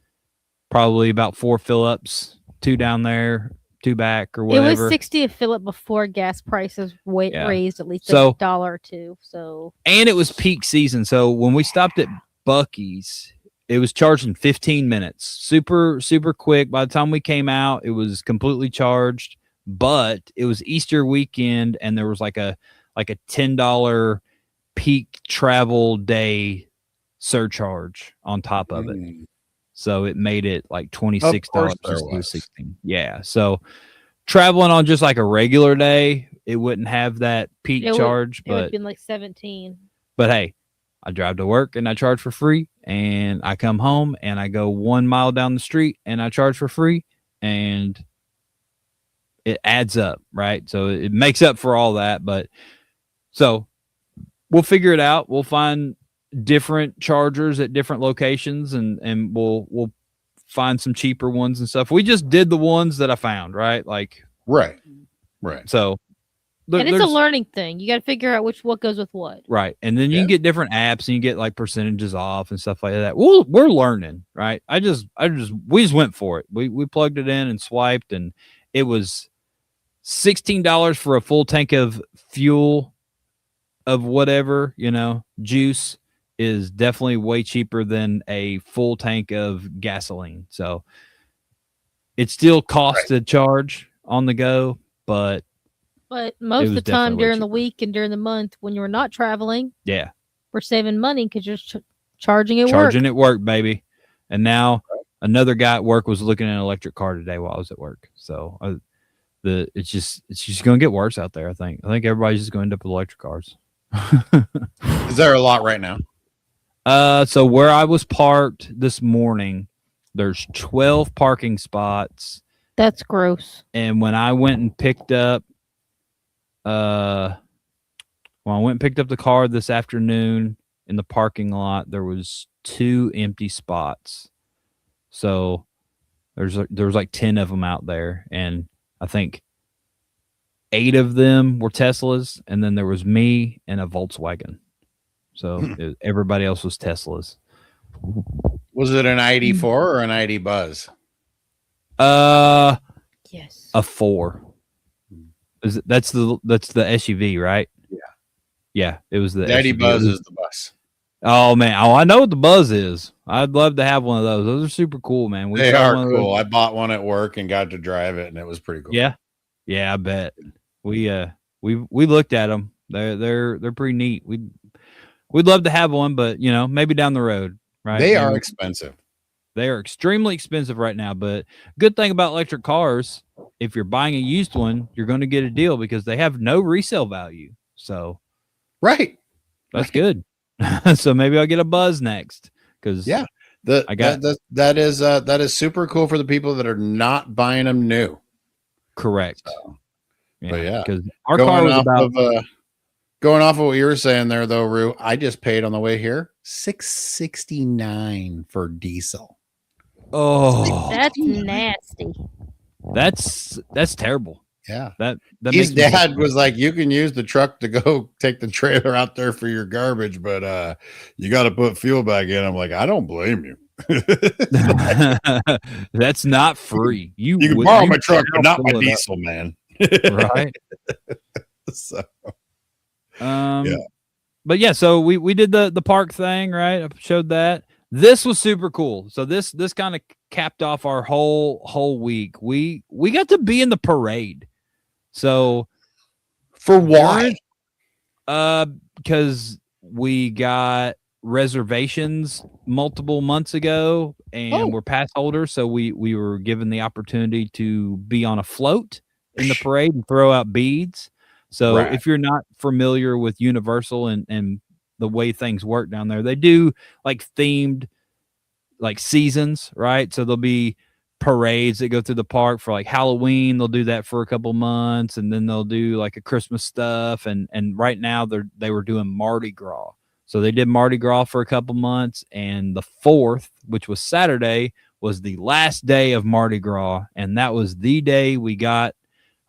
probably about 4 fill-ups, 2 down there, 2 back, or whatever. It was 60 a fill up before gas prices raised at least So- a dollar or two. So And it was peak season. So when we stopped at Buc-ee's, it was charging 15 minutes. Super, super quick. By the time we came out, it was completely charged. But it was Easter weekend, and there was like a $10 peak travel day surcharge on top of it. So it made it like $26 instead of 16. Yeah. So traveling on just like a regular day, it wouldn't have that peak charge, it would have but been like 17. But hey, I drive to work and I charge for free, and I come home and I go 1 mile down the street and I charge for free, and it adds up, right? So it makes up for all that. But so we'll figure it out. We'll find different chargers at different locations, and we'll find some cheaper ones and stuff. We just did the ones that I found, right? Like Right. so And it's a learning thing. You got to figure out what goes with what. Right. And then you can get different apps, and you get like percentages off and stuff like that. We're learning, right? we just went for it. We plugged it in and swiped, and it was $16 for a full tank of fuel of whatever, juice is definitely way cheaper than a full tank of gasoline. So it still costs a charge on the go, but most of the time during the cheaper. week and during the month when you're not traveling, yeah, we're saving money because you're charging at work. Charging at work, baby. And now another guy at work was looking at an electric car today while I was at work. So it's just going to get worse out there. I think everybody's just going to end up with electric cars. Is there a lot right now? So where I was parked this morning, there's 12 parking spots. That's gross. And when I went and picked up, the car this afternoon in the parking lot, there was 2 empty spots. So there's like 10 of them out there, and I think 8 of them were Teslas, and then there was me and a Volkswagen. So everybody else was Teslas. Was it an ID4 or an ID Buzz? Yes. A 4. That's the SUV, right? Yeah. It was the ID SUV. Buzz is the bus. Oh man, I know what the Buzz is. I'd love to have one of those. Those are super cool, man. They are cool. I bought one at work and got to drive it, and it was pretty cool. Yeah, I bet. We looked at them. They're pretty neat. We'd love to have one, but maybe down the road, right? They are expensive. They are extremely expensive right now, but good thing about electric cars, if you're buying a used one, you're going to get a deal because they have no resale value. So, right. That's good. So maybe I'll get a Buzz next because that is super cool for the people that are not buying them new. Correct. So, yeah, because our car was going off of what you were saying there, though, Rue. I just paid on the way here $6.69 for diesel. Oh, that's nasty. That's terrible. Yeah, his dad was like, "You can use the truck to go take the trailer out there for your garbage, but you got to put fuel back in." I'm like, "I don't blame you." That's not free. You can borrow my truck, but not my diesel, man. Right. So, but yeah, so we did the park thing, right? I showed that. This was super cool. So this kind of capped off our whole week. We got to be in the parade. So for why? Because we got reservations multiple months ago, and we're pass holders, so we were given the opportunity to be on a float in the parade and throw out beads. So if you're not familiar with Universal and the way things work down there, they do like themed like seasons, right? So there'll be parades that go through the park for like Halloween. They'll do that for a couple months, and then they'll do like a Christmas stuff. And right now they were doing Mardi Gras. So they did Mardi Gras for a couple months, and the 4th, which was Saturday, was the last day of Mardi Gras, and that was the day we got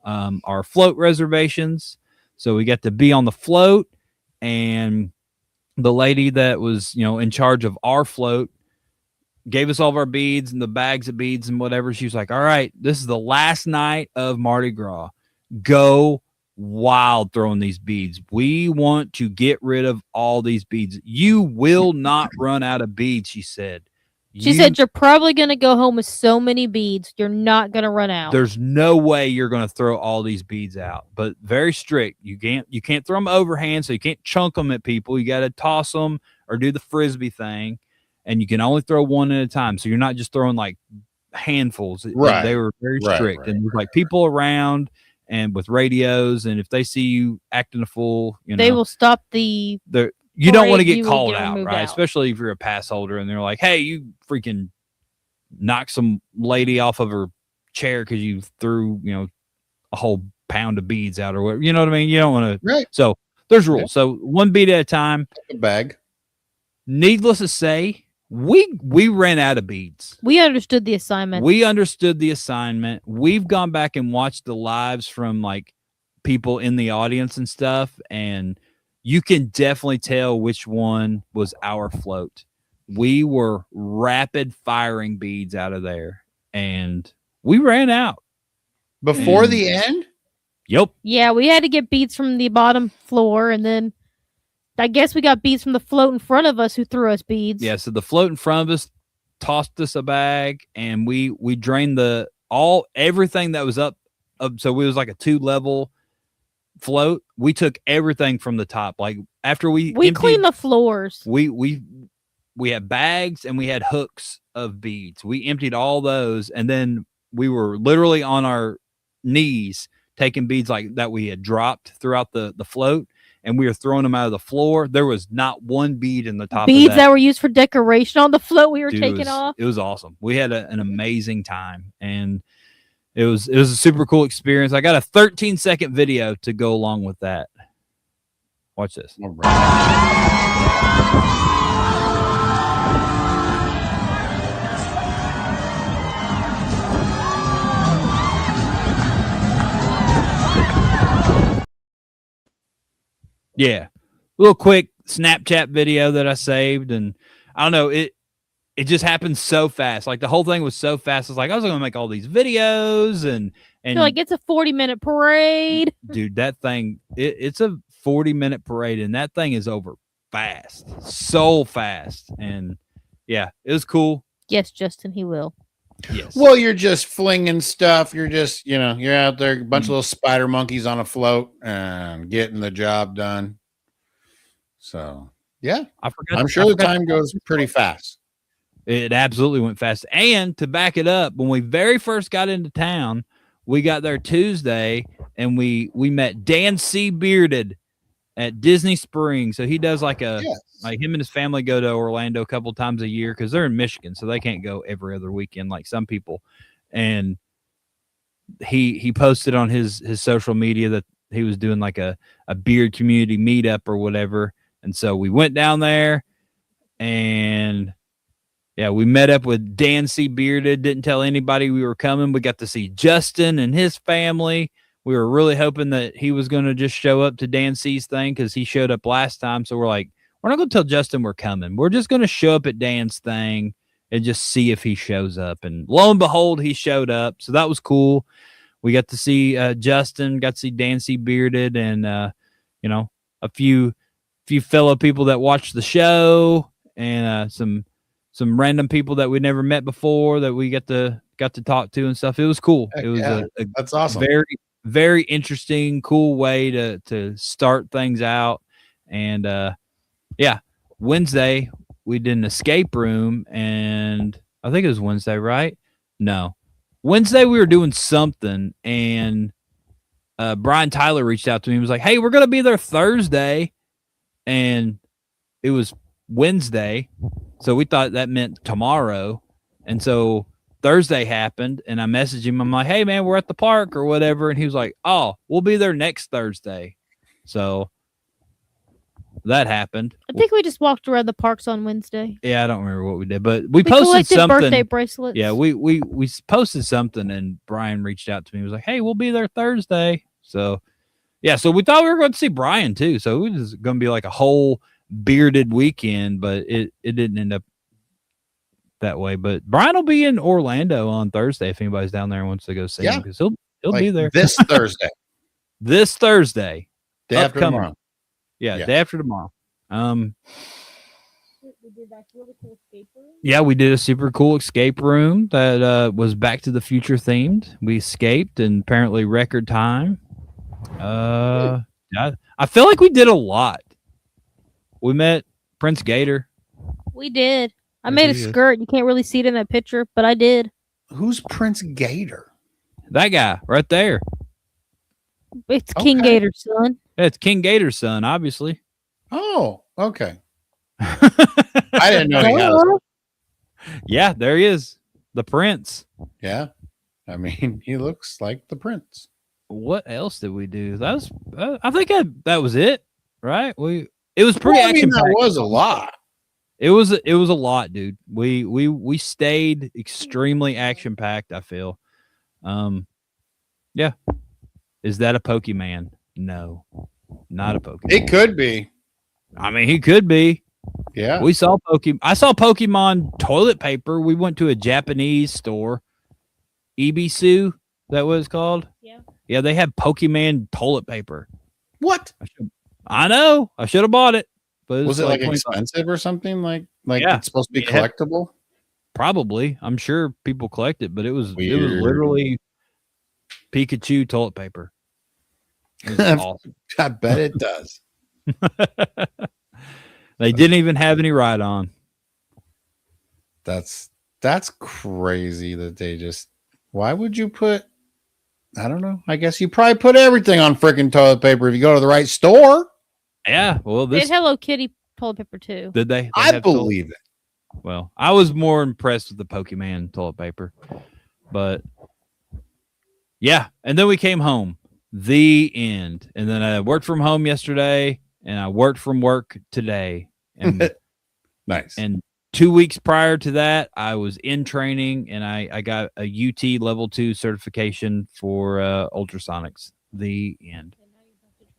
our float reservations. So we got to be on the float, and the lady that was in charge of our float gave us all of our beads and the bags of beads and whatever. She was like, all right, this is the last night of Mardi Gras. Go wild throwing these beads. We want to get rid of all these beads. You will not run out of beads, she said. She said you're probably going to go home with so many beads, you're not going to run out. There's no way you're going to throw all these beads out, but very strict. You can't throw them overhand, so you can't chunk them at people. You got to toss them or do the frisbee thing, and you can only throw one at a time. So you're not just throwing like handfuls. Right. They were very strict, and there's like people around and with radios, and if they see you acting a fool, they will stop the. You don't want to get called out, right? Especially if you're a pass holder and they're like, hey, you freaking knocked some lady off of her chair because you threw, a whole pound of beads out or whatever. You know what I mean? You don't want to. Right. So there's rules. Yeah. So one bead at a time. A bag. Needless to say, we ran out of beads. We understood the assignment. We've gone back and watched the lives from like people in the audience and stuff, and you can definitely tell which one was our float. We were rapid firing beads out of there, and we ran out. Before the end? Yep. Yeah, we had to get beads from the bottom floor, and then I guess we got beads from the float in front of us who threw us beads. Yeah, so the float in front of us tossed us a bag, and we drained everything that was up. So it was like a 2-level float. We took everything from the top. Like after we cleaned the floors. We had bags and we had hooks of beads. We emptied all those, and then we were literally on our knees taking beads like that we had dropped throughout the float, and we were throwing them out of the floor. There was not one bead in the top beads of that were used for decoration on the float we were taking off. It was awesome. We had an amazing time, and it was a super cool experience. I got a 13-second video to go along with that. Watch this. All right. Yeah. Little quick Snapchat video that I saved, and I don't know, it just happened so fast. Like the whole thing was so fast. It's like I was going to make all these videos and like it's a 40-minute parade. Dude, that thing it's a 40-minute parade, and that thing is over fast. So fast. And yeah, it was cool. Yes, Justin, he will. Yes. Well, you're just flinging stuff. You're just, you're out there, a bunch of little spider monkeys on a float and getting the job done. So, yeah, I'm sure the time goes pretty fast. It absolutely went fast. And to back it up, when we very first got into town, we got there Tuesday, and we met Dan C. Bearded at Disney Springs. So he does like him and his family go to Orlando a couple times a year because they're in Michigan, so they can't go every other weekend like some people. And he posted on his social media that he was doing like a beard community meetup or whatever. And so we went down there, and yeah, we met up with Dan C. Bearded. Didn't tell anybody we were coming. We got to see Justin and his family. We were really hoping that he was going to just show up to Dan C's thing because he showed up last time. So we're like, we're not going to tell Justin we're coming. We're just going to show up at Dan's thing and just see if he shows up. And lo and behold, he showed up. So that was cool. We got to see Justin, got to see Dan C. Bearded, and a few fellow people that watched the show, and some random people that we never met before that we got to talk to and stuff. It was cool. Heck, it was that's awesome. Very, very interesting, cool way to start things out. And Wednesday we did an escape room, and I think it was Wednesday, right? No. Wednesday we were doing something, and Brian Tyler reached out to me and was like, hey, we're going to be there Thursday. And it was Wednesday, so we thought that meant tomorrow. And so Thursday happened, and I messaged him. I'm like, hey, man, we're at the park or whatever. And he was like, oh, we'll be there next Thursday. So that happened. I think we just walked around the parks on Wednesday. Yeah, I don't remember what we did, but we posted something. Birthday bracelets. Yeah, we posted something, and Brian reached out to me. He was like, hey, we'll be there Thursday. So yeah, so we thought we were going to see Brian too. So it was going to be like a whole bearded weekend, but it didn't end up that way. But Brian will be in Orlando on Thursday if anybody's down there and wants to go see him, because he'll Like be there this Thursday. this Thursday. Day after Upcoming. tomorrow. Yeah, day after tomorrow. Yeah, we did a super cool escape room that was Back to the Future themed. We escaped in apparently record time. I feel like we did a lot. We met Prince Gator. We did. I Yes, made a he is. skirt. You can't really see it in that picture, but I did. Who's Prince Gator? That guy right there. It's King Okay. Gator's son. It's King Gator's son, obviously. Oh, okay. I didn't know he had a Yeah, there he is. The Prince. Yeah. I mean, he looks like the prince. What else did we do? That was I think that was it, right? It was pretty Well, I mean, action-packed. that was a lot. It was a lot, dude. We stayed extremely action packed, I feel. Yeah. Is that a Pokemon? No. Not a Pokemon. It could be. I mean, he could be. Yeah. We saw Pokemon. I saw Pokemon toilet paper. We went to a Japanese store. Ibisu, that what it's called? Yeah. Yeah, they had Pokemon toilet paper. What? I know. I should have bought it. But Was it like 25. expensive or something? Like Yeah. it's supposed to be Yeah. collectible? Probably. I'm sure people collect it, but it was Weird. literally Pikachu toilet paper. It was awesome. I bet it does. They didn't even have any ride on. That's crazy that they just. Why would you put? I don't know. I guess you probably put everything on freaking toilet paper if you go to the right store. Yeah. Well, They this had Hello Kitty toilet paper too. did they? I have toilet- believe it. Well, I was more impressed with the Pokemon toilet paper, but yeah. And then we came home. The end. And then I worked from home yesterday, and I worked from work today. And Nice. and 2 weeks prior to that, I was in training, and I got a UT level 2 certification for ultrasonics. The end.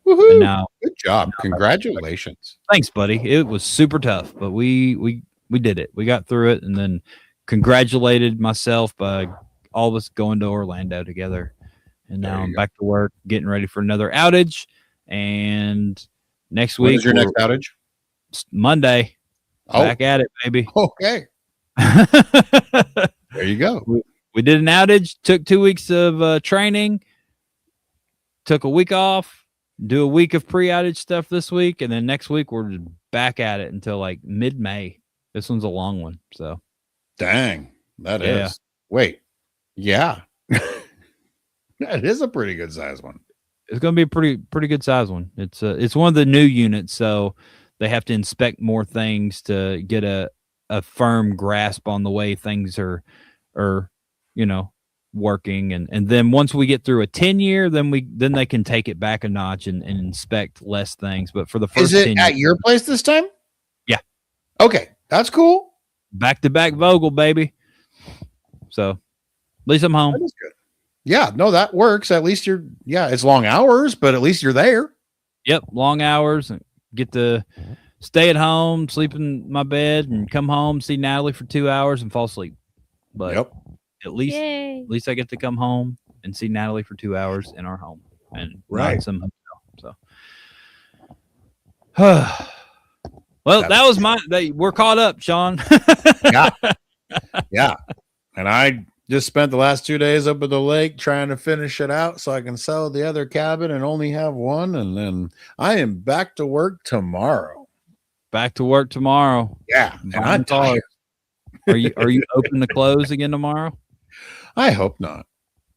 Woohoo! And now, Good job. Congratulations. thanks, buddy. It was super tough, but we did it. We got through it, and then congratulated myself by all of us going to Orlando together. And There now you I'm go. back to work, getting ready for another outage. And next When week, is your next outage? Monday, Oh, back at it, baby. okay. There you go. We did an outage, took 2 weeks of training, took a week off, do a week of pre-outage stuff this week, and then next week we're just back at it until like mid-May. This one's a long one, so Dang, that is. Yeah. Wait, yeah, that is a pretty good size one. it's going to be a pretty good size one. It's one of the new units, so they have to inspect more things to get a firm grasp on the way things are working, and then once we get through a 10-year, then they can take it back a notch and inspect less things. But for the first Is it 10 at years, your place this time? Yeah. Okay, that's cool. back-to-back Vogel, baby. So at least I'm That home. is good. Yeah, no, that works. At least it's long hours, but at least you're there. Yep, long hours, and get to stay at home, sleep in my bed, and come home, see Natalie for 2 hours, and fall asleep. But Yep. at least Yay. I get to come home and see Natalie for 2 hours in our home, and Right. not some hotel. So, well, that was we're caught up, Shawn. Yeah. And I just spent the last 2 days up at the lake trying to finish it out so I can sell the other cabin and only have one. And then I am back to work tomorrow. Back to work tomorrow. Yeah. And I'm tired. Are you open to close again tomorrow? I hope not.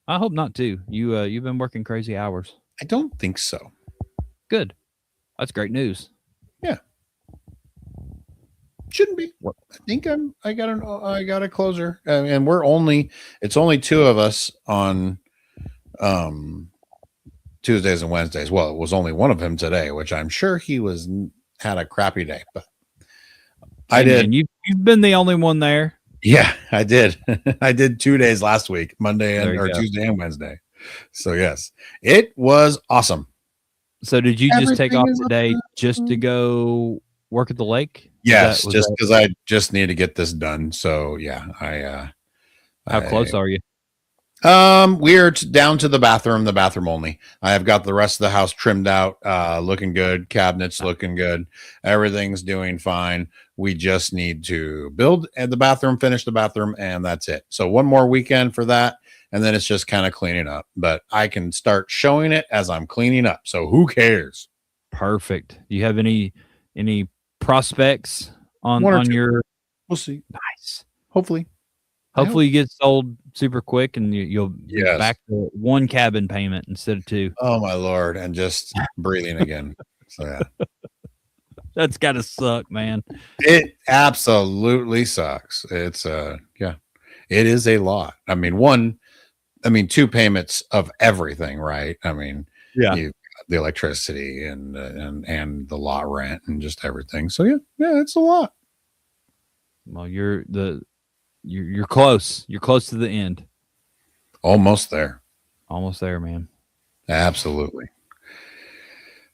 I hope not too. You've been working crazy hours. I don't think so. Good. That's great news. Shouldn't be. What? I think I got a closer. And it's only two of us on Tuesdays and Wednesdays. Well, it was only one of him today, which I'm sure he had a crappy day, but I did. And you've been the only one there. Yeah, I did. I did 2 days last week, Monday There you or go. Tuesday and Wednesday. So yes, it was awesome. So did you just take Everything off is today awesome. just to go work at the lake? Yes, just because I just need to get this done. So yeah, How close are you? We're down to the bathroom only. I have got the rest of the house trimmed out, looking good. Cabinets looking good. Everything's doing fine. We just need to build the bathroom, finish the bathroom, and that's it. So one more weekend for that, and then it's just kind of cleaning up. But I can start showing it as I'm cleaning up. So who cares? Perfect. Do you have any prospects on your? We'll see. Nice. Hopefully you get sold super quick, and you'll be back to one cabin payment instead of two. Oh my Lord, and just breathing again. So yeah, that's gotta suck, man. It absolutely sucks. It's it is a lot. I mean, two payments of everything, right? I mean, you the electricity and the lot rent and just everything. So yeah, it's a lot. Well, you're close. You're close to the end. Almost there. Almost there, man. Absolutely.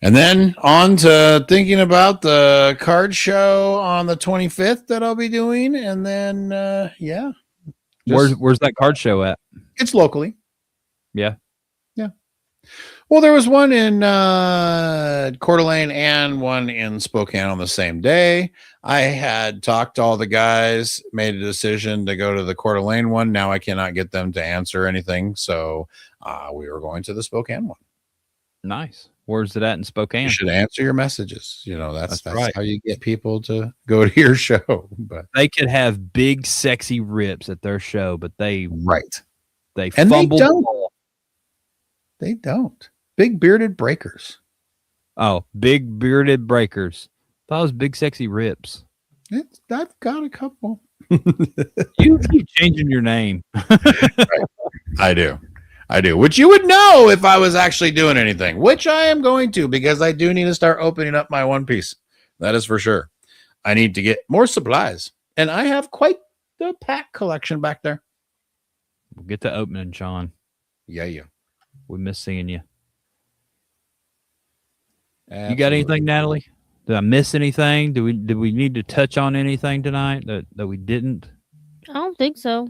And then on to thinking about the card show on the 25th that I'll be doing. And then, where's that card show at? It's locally. Yeah. Yeah. Well, there was one in Coeur d'Alene and one in Spokane on the same day. I had talked to all the guys, made a decision to go to the Coeur d'Alene one. Now I cannot get them to answer anything. So we were going to the Spokane one. Nice. Where's it at in Spokane? You should answer your messages. You know, that's right. How you get people to go to your show. But they could have big, sexy rips at their show, but they and fumble. They don't. Big bearded breakers. Oh, big bearded breakers. That was big, sexy rips. I've got a couple. You keep changing your name. I do. Which you would know if I was actually doing anything, which I am going to, because I do need to start opening up my One Piece. That is for sure. I need to get more supplies. And I have quite the pack collection back there. We'll get to opening, Shawn. Yeah. We miss seeing you. Absolutely. You got anything, Natalie? Did I miss anything? Did we need to touch on anything tonight that we didn't? I don't think so.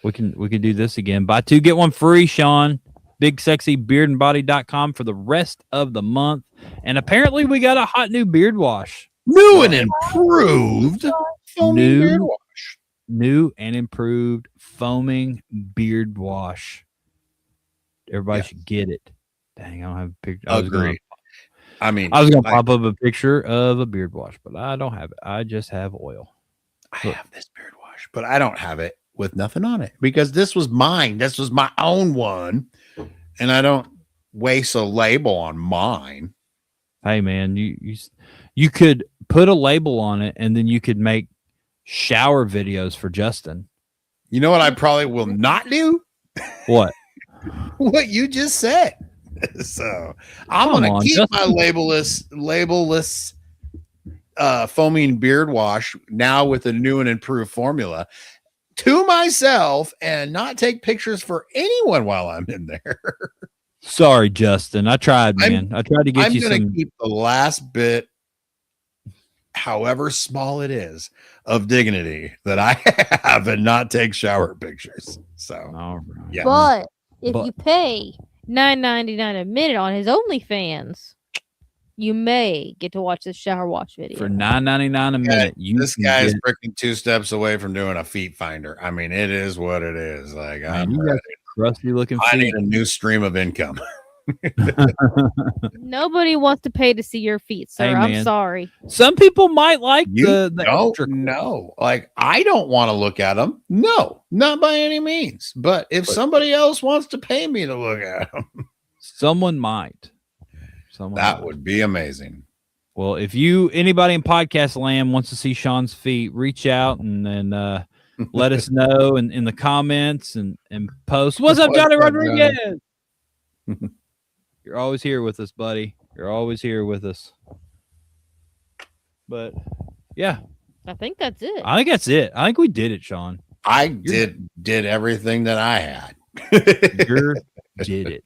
We can do this again. Buy two, get one free, Shawn. BigSexyBeardandBody.com for the rest of the month. And apparently we got a hot new beard wash. New and improved foaming beard wash. New and improved foaming beard wash. Everybody should get it. Dang, I don't have a picture. I was going to pop up a picture of a beard wash, but I don't have it. I just have oil. I have this beard wash, but I don't have it with nothing on it because this was mine. This was my own one, and I don't waste a label on mine. Hey, man, you could put a label on it, and then you could make shower videos for Justin. You know what I probably will not do? What? What you just said. So I'm going to keep my labelless foaming beard wash now with a new and improved formula to myself and not take pictures for anyone while I'm in there. Sorry, Justin. I tried, man. I tried to get you some. I'm going to keep the last bit, however small it is, of dignity that I have and not take shower pictures. So, all right. Yeah. But if you pay $9.99 a minute on his OnlyFans, you may get to watch this shower wash video for $9.99 a minute. This guy is freaking 2 steps away from doing a feet finder. I mean, it is what it is. Like, you got crusty looking feet. I need a new stream of income. Nobody wants to pay to see your feet, sir. Hey, I'm sorry. Some people might like the no. Like, I don't want to look at them. No, not by any means. But if somebody else wants to pay me to look at them, someone might. That would be amazing. Well, if anybody in podcast land wants to see Shawn's feet, reach out and then let us know in the comments and post. What's up, Johnny Rodriguez? You're always here with us, buddy. You're always here with us. But yeah, I think that's it. I think we did it, Shawn. I did everything that I had. You did it.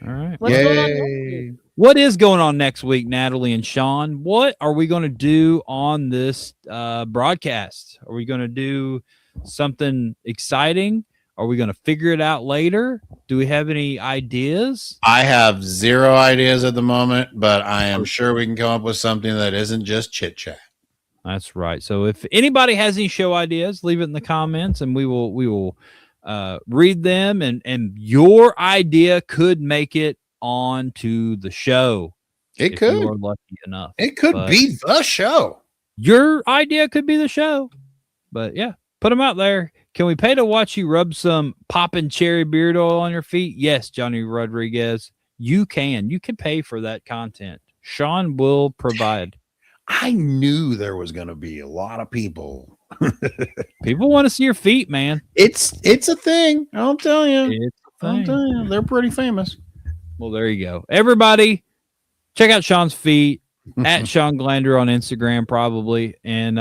All right. What's going on? What is going on next week, Natalie and Shawn? What are we going to do on this broadcast? Are we going to do something exciting? Are we going to figure it out later? Do we have any ideas? I have zero ideas at the moment, but I am sure we can come up with something that isn't just chit chat. That's right. So if anybody has any show ideas, leave it in the comments, and we will read them. And your idea could make it onto the show. It could. You are lucky enough. It could be the show. Your idea could be the show. But yeah, put them out there. Can we pay to watch you rub some poppin' cherry beard oil on your feet? Yes, Johnny Rodriguez. You can. You can pay for that content. Shawn will provide. I knew there was going to be a lot of people. People want to see your feet, man. It's a thing. I'll tell you. It's a I'll thing. tell you. They're pretty famous. Well, there you go. Everybody, check out Shawn's feet at Shawn Glander on Instagram, probably. And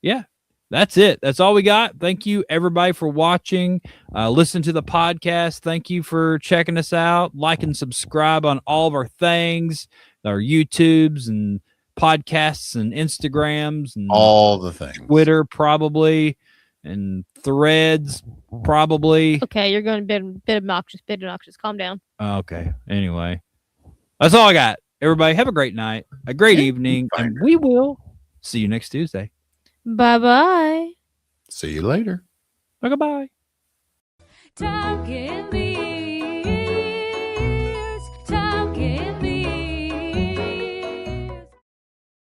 yeah, that's it. That's all we got. Thank you, everybody, for watching. Listen to the podcast. Thank you for checking us out. Like and subscribe on all of our things, our YouTubes and podcasts and Instagrams and all the things. Twitter, probably, and Threads, probably. Okay, you're going to be bit obnoxious. Calm down. Okay. Anyway, that's all I got. Everybody, have a great night, a great evening, and we will see you next Tuesday. Bye-bye. See you later. Goodbye. Talking